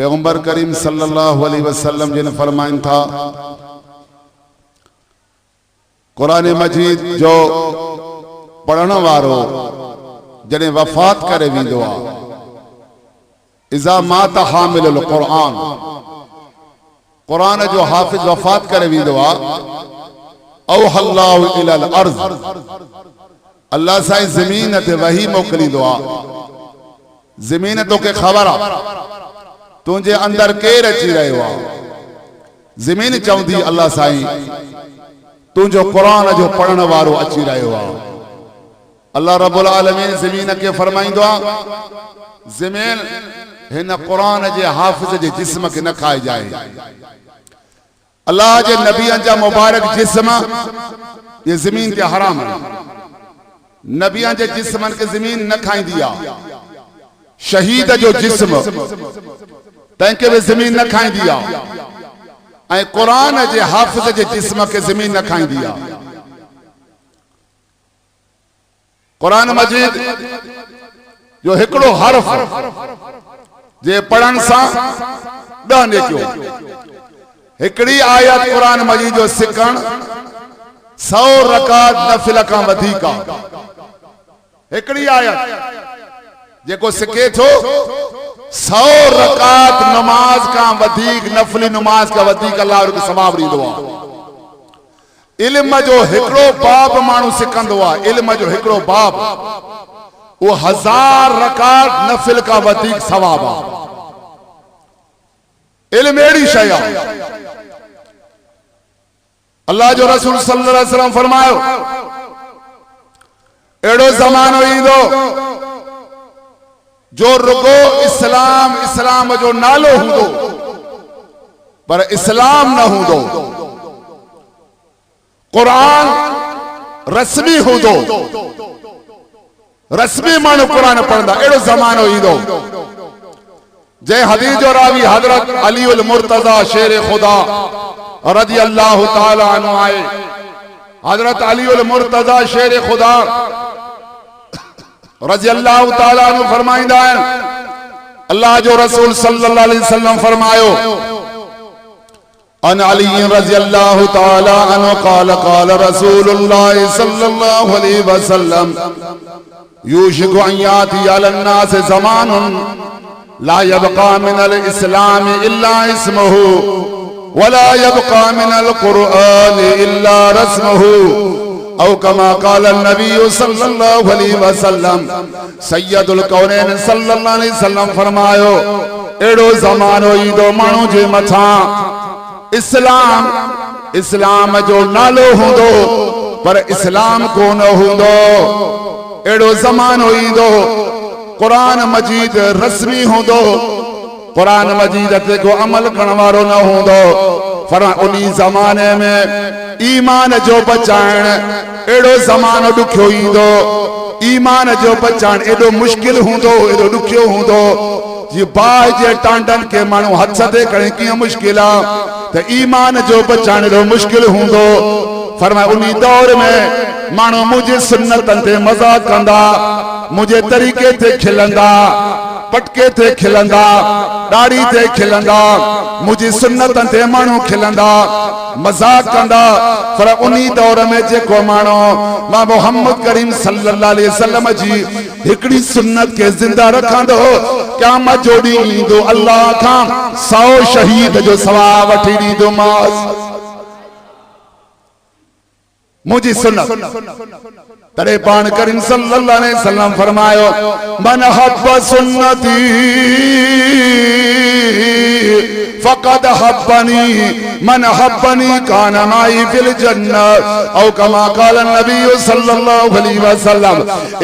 पैगंबर करीम सल्लल्लाहु अलैहि वसल्लम जिन फरमाइन था कुरान मजीद जो पढ़ण वारो जने वफात करे वींदो आ इज़ा मात हामिलुल कुरान कुरान जो हाफिज वफात करे वींदो आ औ हल्लाहु इलल अर्ज़ अल्लाह साईं ज़मीन ते वही मोकलींदो आ ज़मीन तोखे ख़बर आ तुझे अंदर केर अची रहियो आ ज़मीन चवंदी अल्लाह साईं तुझो कुरान जो पढ़ण वारो अची रहियो आ अल्लाह रब्बुल आलमीन ज़मीन के फरमाइंदो आ ज़मीन हिन कुरान जे हाफिज जे जिस्म के न खाए जाए अल्लाह जे नबियन जा मुबारक जिस्म ये ज़मीन के हराम है नबियन जे जिस्मन के ज़मीन न खाईंदी आ शहीद जो जिस्म तंहिंखे भी ज़मीन न खाईंदी आ ऐं कुरान जे हाफिज जे जिस्म के ज़मीन न खाईंदी आ कुरान मजीद जो हिकड़ो हर्फ जे पढ़ण सां 10 नेकियो हिकड़ी आयत कुरान मजीद जो सिखण 100 रकात नफिल का वधीक हिकड़ी आयत जेको सिखे थो 100 रकात नमाज का वधीक नफली नमाज का वधीक अल्लाह के सवाब ॾींदो आहे इल्म जो हिकड़ो बाब मानू सिखंदो आहे इल्म जो हिकड़ो बाब वो 1000 रकात नफिल का वधीक सवाब आहे इल्म एड़ी शय आहे अल्लाह जो रसूल सल्लल्लाहु अलैहि वसल्लम फरमायो एड़ो ज़मानो ईंदो जो रुगो इस्लाम इस्लाम जो नालो हूंदो पर इस्लाम न हूंदो कुरान रस्मी हूंदो रस्मी मानू कुरान पढ़ंदा एड़ो ज़मानो ईंदो जै हदीस जो रावी हजरत अली उल मुर्तजा शेर खुदा रज़ी अल्लाह ताला अन्हु आए हजरत अली उल मुर्तजा शेर खुदा रज़ी अल्लाह ताला अन्हु फरमाइंदा आहिनि अल्लाह जो रसूल सल्लल्लाहु अलैहि वसल्लम फरमायो अन अली रज़ी अल्लाह ताला अन्हु क़ाल क़ाल रसूलुल्लाह सल्लल्लाहु अलैहि वसल्लम यूशिकु अन याति अलन नास ज़मानुन ला यबका मिनल इस्लाम इल्ला इस्मुहु वला यबका मिनल कुरआन इल्ला रस्मुहु औ कमा क़ाल नबी सल्लल्लाहु अलैहि वसल्लम सय्यदुल कौनैन सल्लल्लाहु अलैहि वसल्लम फरमायो एड़ो ज़मानो ईंदो मानू जे मथा इस्लाम इस्लाम जो नालो हूंदो पर इस्लाम को न हूंदो एड़ो ज़मानो ईंदो कुरान मजीद रस्मी हूंदो कुरान मजीद ते को अमल करण वारो न हूंदो पर उन्हीं ज़माने में ईमान जो बचाइण एड़ो ज़मानो ॾुखियो ईंदो ईमान जो बचाइण एॾो मुश्किल हूंदो एॾो ॾुखियो हूंदो जी बाहि जे टांडन के मानू हथ ते खणे कीअं मुश्किल आहे त ईमान जो बचाइण एॾो मुश्किल हूंदो फरमाए उन्हीं दौर में मानू मुझे सुन्नतन ते मज़ाक कंदा मुझे तरीके ते खिलंदा पटके ते खिलंदा दाढ़ी ते खिलंदा मुझे सुन्नतन ते मानू खिलंदा मजाक कंदा पर उन्हीं दौर में जेको मानो मां मोहम्मद करीम सल्लल्लाहु अलैहि वसल्लम जी हिकड़ी सुन्नत के जिंदा रखंदो क़यामत जो ॾींहुं ईंदो अल्लाह खां 100 शहीद जो सवाब वठी ॾींदो मास मुझी सुन्नत तड़े पान करीम सल्लल्लाहु अलैहि वसल्लम फरमायो मन हब्ब सुन्नती फकद हब्बनी मन हब्बनी कान माई फिल जन्नत औ कमा क़ाल नबी सल्लल्लाहु अलैहि वसल्लम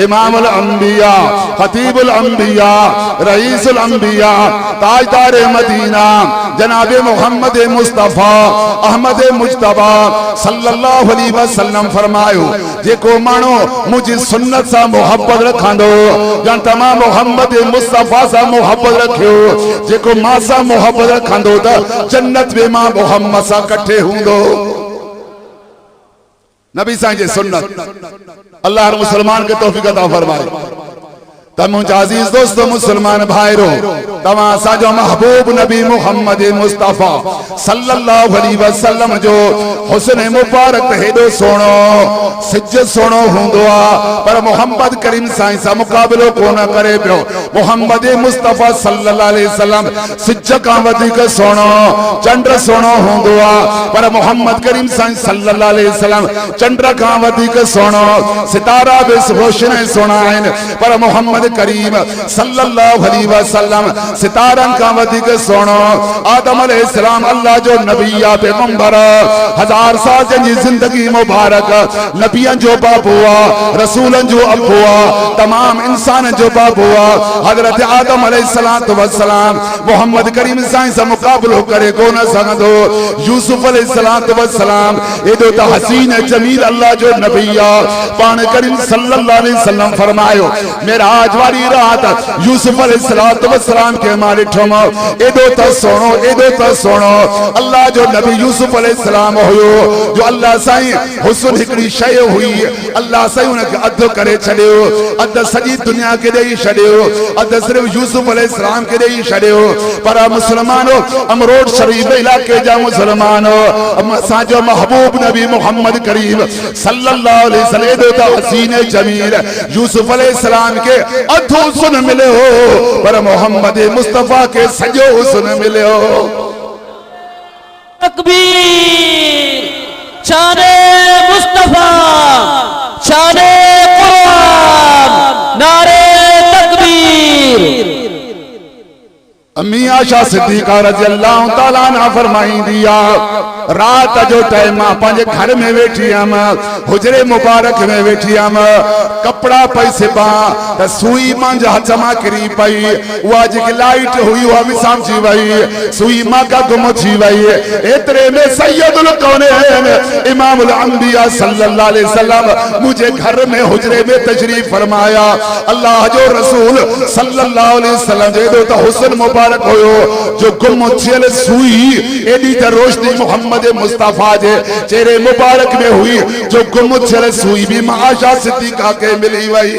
इमामुल अंबिया खतीबुल अंबिया रईसुल अंबिया ताजदार मदीना जनाब मोहम्मद मुस्तफा अहमद मुज्तबा सल्लल्लाहु अलैहि वसल्लम फरमायो जेको मानो मुझी सुन्नत सा मोहब्बत रखंदो या तमाम मोहम्मद मुस्तफा सा मोहब्बत रखियो जेको मां सा मोहब्बत रखंदो त जन्नत में मां मोहम्मद सा इकट्ठे हूंदो नबी साईं जे सुन्नत अल्लाह हर मुसलमान के तौफीक अता फरमाए तमुजा अजीज दोस्तों मुसलमान भाईरो तमा साजो महबूब नबी मोहम्मद मुस्तफा सल्लल्लाहु अलैहि वसल्लम जो हुस्न मुबारक हेडो सोनो सिज सोनो हुंदो आ पर मोहम्मद करीम साईं सा मुकाबलो कोन करे पियो। मोहम्मद मुस्तफा सल्लल्लाहु अलैहि वसल्लम सिज का वधिक सोनो चंद्र सोनो हुंदो आ पर मोहम्मद करीम साईं सल्लल्लाहु अलैहि वसल्लम चंद्र का वधिक सोनो सितारा बि रोशन सोना आहिनि पर मोहम्मद करीम सल्लल्लाहु अलैहि वसल्लम सितारन का वधिक सोनो। आदम अलैहिस्सलाम अल्लाह जो नबी आ पैगंबर 1000 साल जी जिंदगी मुबारक नबियन जो बाबू आ रसूलन जो अबू आ तमाम इंसान जो बाबू आ हजरत आदम अलैहिस्सलाम मोहम्मद करीम साईं से मुकाबलो करे को न सघंदो। यूसुफ अलैहिस्सलाम एडो त हसीन जमील अल्लाह जो नबी आ पान करीम सल्लल्लाहु अलैहि वसल्लम फरमायो मेराज वाली रात यूसुफ अलैहिस्सलाम के मारे ठोमो एडो त सोनो अल्लाह जो नबी यूसुफ अलैहिस्सलाम हुयो जो अल्लाह साईं हुस्न हिकड़ी शय हुई अल्लाह साईं उनके अध करे छड़ियो अध सजी दुनिया के देई छड़ियो अध सिर्फ यूसुफ अलैहिस्सलाम के देई छड़ियो। पर मुसलमानो अमरोड शरीफ इलाके जा मुसलमानो साजो महबूब नबी मोहम्मद करीम सल्लल्लाहु अलैहि वसल्लम एडो त हसीन जमील यूसुफ अलैहिस्सलाम के अधो हुस्न मिले हो पर मोहम्मद मुस्तफा के सजो हुस्न मिले हो। तकबीर शाने मुस्तफा शाने कुरान नारे तकबीर। अम्मी आशा सिद्दीका रज़ी अल्लाह तआला अन्हा फरमाई दिया रात जो टाइम पंहिंजे घर में वेठी हम हुजरे मुबारक में वेठी हम कपड़ा पैसे पा त सुई मुंहिंजे हथ मां किरी पई उहा जेकी लाइट हुई उहा विसामजी वई सुई मां का गुम थी वई। एतिरे में सैयदुल कौनैन इमामुल अंबिया सल्लल्लाहु अलैहि वसल्लम मुझे घर में हुजरे में तशरीफ फरमाया। अल्लाह जो रसूल सल्लल्लाहु अलैहि वसल्लम जेदो त हुस्न मुबारक होयो जो गुम थियल सुई एडी त रोशनी मोहम्मद मुस्तफा जे चेहरे मुबारक में हुई जो गुम थियल सुई भी आशा सिद्दीका के मिली वई।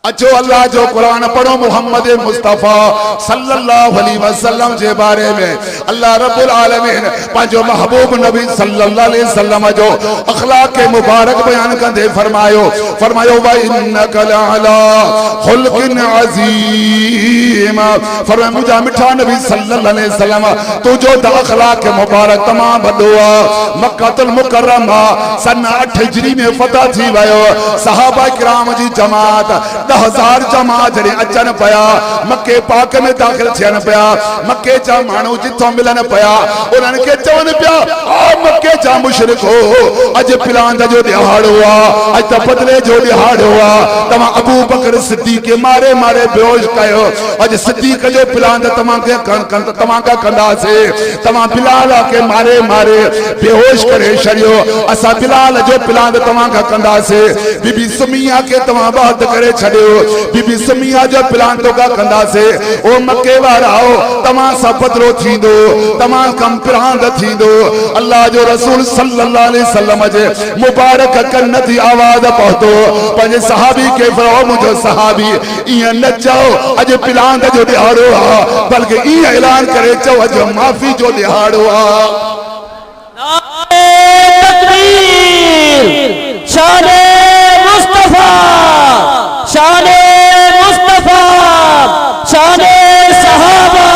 अचो अल्लाह जो कुरान पढ़ो मोहम्मद मुस्तफा सल्लल्लाहु अलैहि वसल्लम के बारे में अल्लाह रब्बुल आलमीन पांचो महबूब नबी सल्लल्लाहु अलैहि वसल्लम जो अखलाक के मुबारक बयान कंदे फरमायो व इन्नका लअला खुल्किन अजीम। फरमाया मुझा मिठा नबी सल्लल्लाहु अलैहि वसल्लम तो जो अखलाक के मुबारक तमाम बड़ो आ। मक्कातुल मुकर्रमा सन 8 हिजरी में फतह थी वयो सहाबा किराम जी जमात 10,000 जमात जड़े अचन पया मक्के पाक में दाखिल थियन पया मक्के जा मानू जिथों मिलन पया उन्हनि के चवन पया आ मक्के जा मुशरिको अज पिलांद जो दिहाड़ो आ अज त बदले जो दिहाड़ो आ तमा अबू बकर सिद्दीक के मारे मारे बेहोश कयो अज सिद्दीक जो पिलांद तमा के तमा का कंदा से तमा बिलाल के मारे मारे बेहोश करे छड़ियो असा बिलाल जो पिलांद तमा का कंदा से बीबी सुमिया के तमा बात करे छड़ियो बीबी सुमिया जो पिलांतो का कंदा से ओ मक्के वाराओ तमा सा बदलो थींदो तमा कम पिलांद थींदो। अल्लाह जो रसूल सल्लल्लाहु अलैहि वसल्लम जे मुबारक कन्न थी आवाज पहुतो पंजे सहाबी के फरो मुझो सहाबी इया न जाओ अज पिलांद जो दिहाड़ो आ बल्कि इया ऐलान करे चो अज माफी जो दिहाड़ो आ। तकबीर शाने मुस्तफा शाने मुस्तफा शाने सहाबा।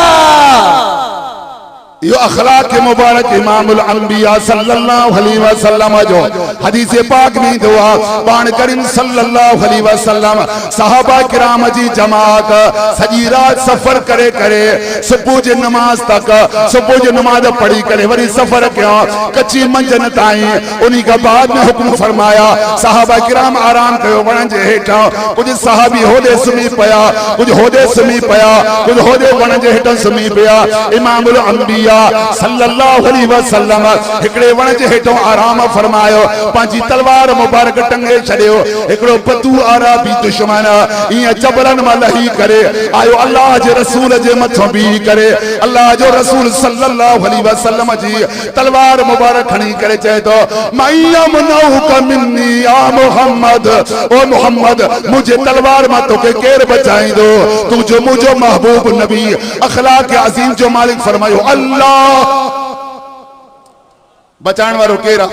यो अखलाक के मुबारक इमामुल अंबिया सल्लल्लाहु अलैहि वसल्लम जो हदीस पाक में दुआ पान करीम सल्लल्लाहु अलैहि वसल्लम सहाबा किराम जी जमात सजी रात सफर करे करे सुबह जी नमाज तक सुबह जी नमाज पढ़ी करे वरी सफर किया कच्ची मंजन ताई उन्हीं का बाद में हुक्म फरमाया सहाबा किराम आराम कयो वण जे हेठा कुछ सहाबी होदे सुमी पया कुछ होदे सुमी पया कुछ होदे वण जे हेठा सुमी पया। इमामुल अंबिया सल्लल्लाहु अलैहि वसल्लम हिकड़े वण जे हेठों आराम फरमायो, पंहिंजी तलवार मुबारक टंगे छड़ियो। हिकड़ो बदू आराबी दुश्मन इं जबरन मां लही करे आयो, अल्लाह जे रसूल जे मथों भी करे। अल्लाह जो रसूल सल्लल्लाहु अलैहि वसल्लम जी तलवार मुबारक खणी करे चए तो, मयम नौका मिन्नी या मोहम्मद, ओ मोहम्मद मुझे तलवार मां तोखे केर बचाईंदो? तू जो मुझो महबूब नबी अखलाक अजीम जो मालिक फरमायो अल्लाह। बचाण वारो केरा?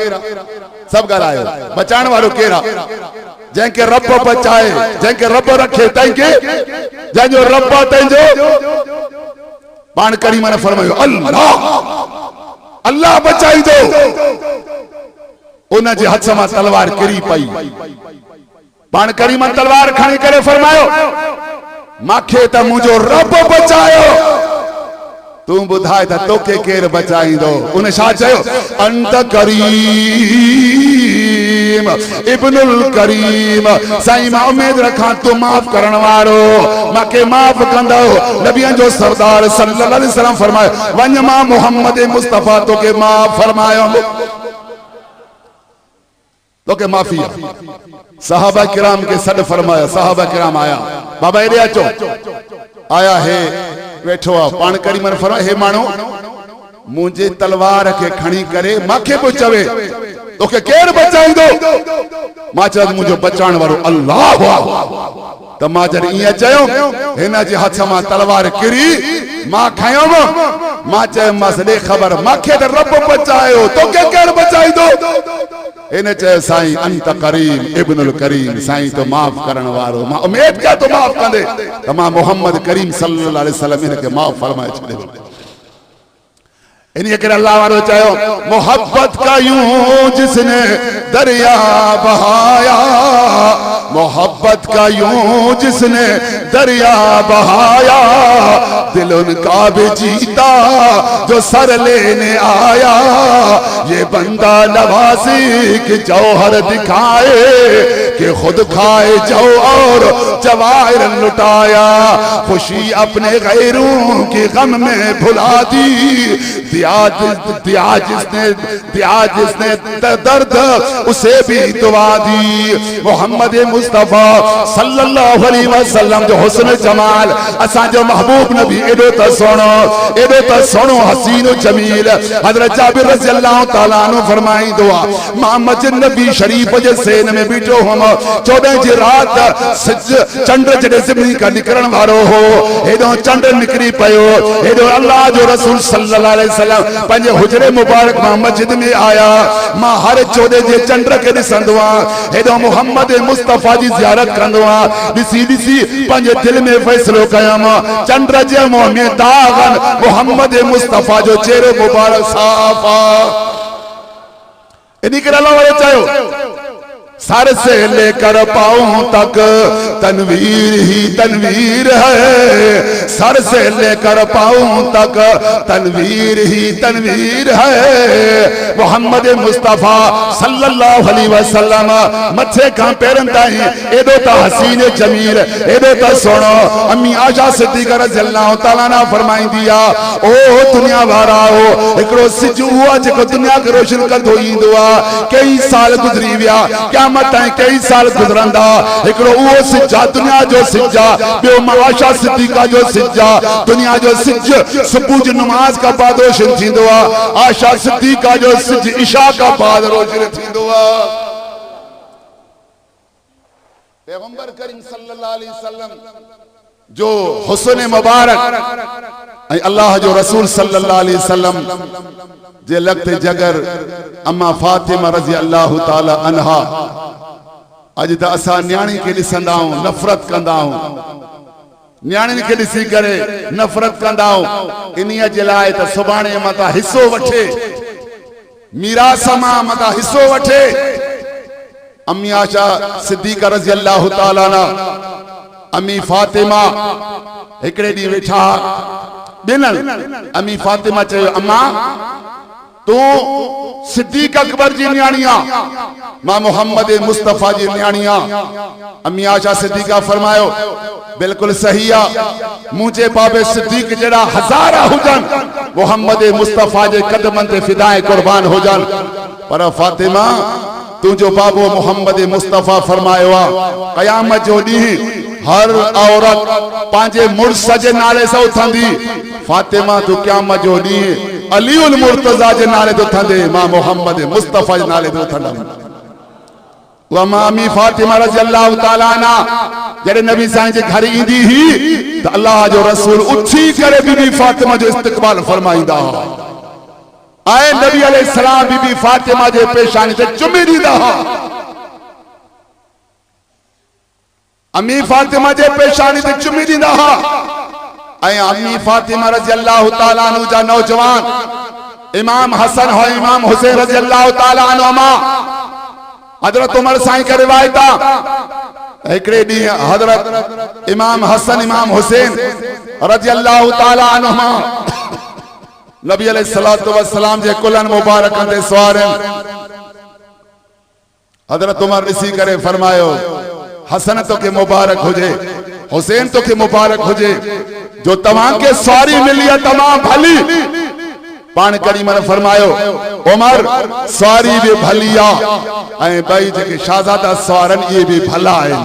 सब ॻाल्हायो। बचाण वारो केरा? जंहिंखे रब बचाए, जंहिंखे रब रखे, तंहिंखे जंहिंजो रब तंहिंजो पाण करीम ने फरमायो अल्लाह, अल्लाह बचाईंदो। उन जे हथ मां तलवार किरी पई। पाण करीम तलवार खणी करे फरमायो, माखे त मुंहिंजो रब बचायो, तू बुधाए त तोखे केर बचाईंदो? उन छा चयो? अंत करीम इब्नुल करीम, साईं मां उम्मीद रखां तू माफ करण वारो, माखे माफ कंदो। नबियन जो सरदार सल्लल्लाहु अलैहि वसल्लम फरमायो, वञ मां मोहम्मद मुस्तफा तोखे माफ फरमायो, तोखे माफी। सहाबा किराम के सॾ फरमाया। सहाबा किराम आया, बाबा एॾे अचो। आया हे वेठो आहे। पाण करीम ने फरमायो, हे माण्हू मुंहिंजे तलवार खे खणी करे माखे पोइ चवे तोखे केर बचाईंदो? मां चयो मुंहिंजो बचाइण वारो अल्लाह। त मां जॾहिं ईअं चयो, हिन जे हथ मां तलवार किरी, मां खयोमि। मां चयोमांसि ॾे ख़बर, माखे त रब बचायो, तोखे केर बचाईंदो? इन चयो साईं अंत करीम इब्नुल करीम, साईं तो माफ करण वारो, मां उम्मीद कया तो माफ कंदे। त मां मोहम्मद करीम सल्लल्लाहु अलैहि वसल्लम इनखे माफ फरमाए छॾियो। इन करे अल्लाह वारो चयो, मोहब्बत का यूं जिसने दरिया बहाया, मोहब्बत का यूं जिसने दरिया बहाया, दिल उनका भी जीता जो सर लेने आया। ये बंदा नवाजी के जौहर दिखाए कि खुद खाए जो और जवाहिर लुटाया। खुशी अपने गैरों के गम में भुला दी, दिया जिसने दर्द उसे भी दुआ दी। मोहम्मद मुस्तफा सल्लल्लाहु अलैहि वसल्लम जो हुस्न जमाल, असा जो महबूब नबी एडो त सोनो हसीन जमील। हजरत जाबिर रज़ी अल्लाह ताला अन्हु फरमाईंदो आ, मां मस्जिद नबी शरीफ जे सेन में बीठो हुम। 14 जी रात चंड जॾहिं ज़मीन का निकरण वारो हो, हेॾो चंड निकिरी पियो। हेॾो अल्लाह जो रसूल सल्लल्लाहु अलैहि वसल्लम पंहिंजे हुजरे मुबारक मां मस्जिद में आया। मां हर 14 जे चंड खे ॾिसंदो आहियां, हेॾो मोहम्मद मुस्तफा जी ज़ियारत कंदो आहियां। ॾिसी ॾिसी पंहिंजे दिल में फ़ैसिलो कयमि, चंड जे मुंहं में दाग़न, मोहम्मद मुस्तफा जो चेहरो मुबारक साफ़ आहे। इन करे अल्लाह वारे चयो, सर से लेकर पांव तक तनवीर ही तनवीर है, सर से लेकर पांव तक तनवीर ही तनवीर है। मोहम्मद मुस्तफा सल्लल्लाहु अलैहि वसल्लम मथे का पैरन ताईं एडो ता हसीन जमील, एडो ता सोनो। अम्मी आशा सिद्दीक़ा रज़ियल्लाहु ताला अन्हा फरमाईंदी आ, ओ दुनिया वारा हो, एकड़ो सिज हुआ जेको दुनिया के रोशन कंदो ईंदो आ। कई साल गुजरी विया, क़यामत ताईं कई साल गुजरंदा। एकड़ो उहो सिजा दुनिया जो सिजा, ॿियो आशा सिद्दीक़ा जो सिजा। दुनिया जो सिज सुबुह जी नमाज का बाद रोशन थींदो आ, आशा सिद्दीक़ा जो सिज इशा का बाद रोशन थींदो आ। पैगंबर करीम सल्लल्लाहु अलैहि वसल्लम जो हुस्न मुबारक अल्लाह जो रसूल सल्लल्लाहु अलैहि वसल्लम जे लगते जगर अम्मा फातिमा रज़ी अल्लाह ताला अन्हा, अज त असां न्याणी के ॾिसंदा आहियूं नफ़रत कंदा आहियूं, न्याणी के ॾिसी करे नफ़रत कंदा आहियूं। इन्हीअ जे लाइ त सुभाणे मता हिस्सो वठे, मीरास मां मता हिस्सो वठे। अम्मी आशा सिद्दीक़ा रज़ी अल्लाह ताला अन्हा, अम्मी फातिमा हिकड़े ॾींहुं वेठा ॿिनल। अम्मी फातिमा चयो, अम्मा तू सिद्दीक़ अकबर जी न्याणिया, मां मोहम्मद मुस्तफा जी न्याणिया। अम्मी आशा सिद्दीक़ा फरमायो, बिल्कुल सही आ, मुझे बाबे सिद्दीक़ जड़ा हज़ारा हुजन मोहम्मद मुस्तफ़ा जे कदमन ते फिदाए कुर्बान हो जान। पर फातिमा तुझो बाबो मोहम्मद मुस्तफ़ा फरमायो क़यामत जो ॾींहुं हर औरत पांजे मुर्स जे नाले से उथंदी। फातिमा तू क़यामत जो ॾींहुं अली उल मुर्तज़ा जे नाले ते उथंदे, मां मोहम्मद मुस्तफ़ा जे नाले ते उथंदम। वा मामी फातिमा रज़ी अल्लाह ताला अन्हा जॾहिं नबी साईं जे घर ईंदी ही त अल्लाह जो रसूल उथी करे बीबी फातिमा जो इस्तक़बाल फरमाईंदा हुआ। आए नबी अलैहिस्सलाम बीबी फातिमा जे पेशानी ते चुमी ॾींदा हुआ। अम्मी फातिमा जे पेशानी ते चुमी ॾींदा हुआ। ऐं अम्मी फातिमा रज़ी अल्लाह ताला अन्हु जा नौजवान इमाम हसन हो इमाम हुसैन रज़ी अल्लाह ताला अन्हुमा हजरत उमर साईं का रिवायत आहे हिकड़े ॾींहुं हजरत इमाम हसन इमाम हुसैन रज़ी अल्लाह ताला अन्हुमा नबी अलैहिस्सलातु वस्सलाम जे कुलन मुबारकन ते सवारन। हजरत उमर ॾिसी करे फरमायो हसन तो के मुबारक हुजे, हुसैन तो के मुबारक हुजे, जो तमाम के सवारी मिली है तमाम भली। पान करीम ने फरमायो उमर सवारी भी भलिया ऐं भाई जेके शाहजादा सवारन ये भी भला है।